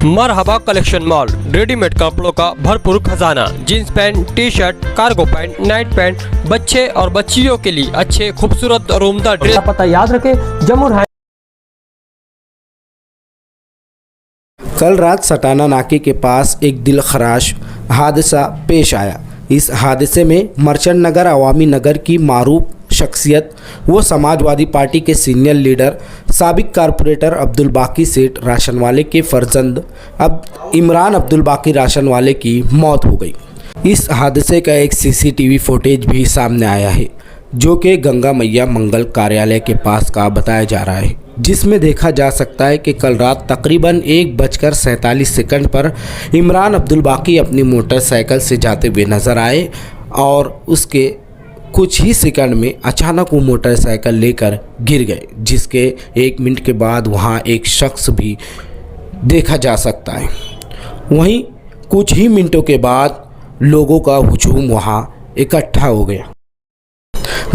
मरहबा collection mall, readymade कपड़ों का भरपूर खजाना। Jeans pant, T shirt, cargo pant, night pant, बच्चे और बच्चियों के लिए अच्छे खूबसूरत और उम्दा ड्रेस। पता याद रखें, जमुर है। कल रात सटाना नाके के पास एक दिलखराश हादसा पेश आया। इस हादसे में मर्चेंट नगर अवामी नगर की मारूफ शख्सियत वो समाजवादी पार्टी के सीनियर लीडर साबिक कारपोरेटर अब्दुल बाकी सेठ राशनवाले के फर्जंद अब इमरान अब्दुल बाकी राशनवाले की मौत हो गई। इस हादसे का एक सीसीटीवी फुटेज भी सामने आया है, जो कि गंगा मैया मंगल कार्यालय के पास का बताया जा रहा है, जिसमें देखा जा सकता है कि कल रात तकरीबन 1:47 पर इमरान अब्दुल बाकी अपनी मोटरसाइकिल से जाते हुए नज़र आए और उसके कुछ ही सेकंड में अचानक वो मोटरसाइकिल लेकर गिर गए, जिसके 1 मिनट के बाद वहाँ एक शख्स भी देखा जा सकता है। वहीं कुछ ही मिनटों के बाद लोगों का हुजूम वहाँ इकट्ठा हो गया।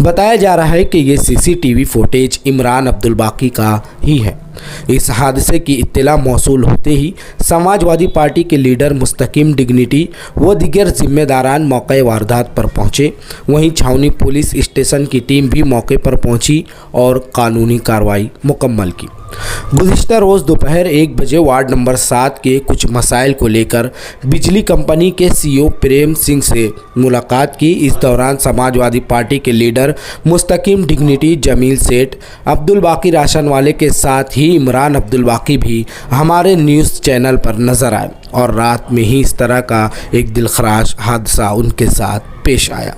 बताया जा रहा है कि ये सीसीटीवी फुटेज इमरान अब्दुल बाकी का ही है। इस हादसे की इत्तला मौसूल होते ही समाजवादी पार्टी के लीडर मुस्तकीम डिग्निटी व दीगर जिम्मेदारान मौके वारदात पर पहुंचे। वहीं छावनी पुलिस स्टेशन की टीम भी मौके पर पहुंची और कानूनी कार्रवाई मुकम्मल की। गुज़िश्ता रोज़ दोपहर 1 बजे वार्ड नंबर 7 के कुछ मसाइल को लेकर बिजली कंपनी के सीईओ प्रेम सिंह से मुलाकात की। इस दौरान समाजवादी पार्टी के लीडर मुस्तकीम डिग्निटी, जमील सेठ, अब्दुल बाकी राशनवाले के साथ ही इमरान अब्दुल बाकी भी हमारे न्यूज़ चैनल पर नज़र आए और रात में ही इस तरह का एक दिलखराश हादसा उनके साथ पेश आया।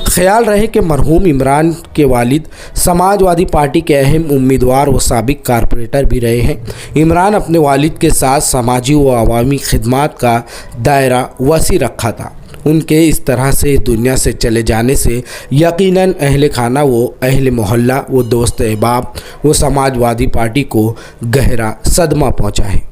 ख्याल रहे कि मरहूम इमरान के वालिद समाजवादी पार्टी के अहम उम्मीदवार व साबिक कारपोरेटर भी रहे हैं। इमरान अपने वालिद के साथ समाजी व अवामी खिदमात का दायरा वसी रखा था। उनके इस तरह से दुनिया से चले जाने से यकीनन अहले खाना व अहले मोहल्ला व दोस्त अहबाब व समाजवादी पार्टी को गहरा सदमा पहुंचा है।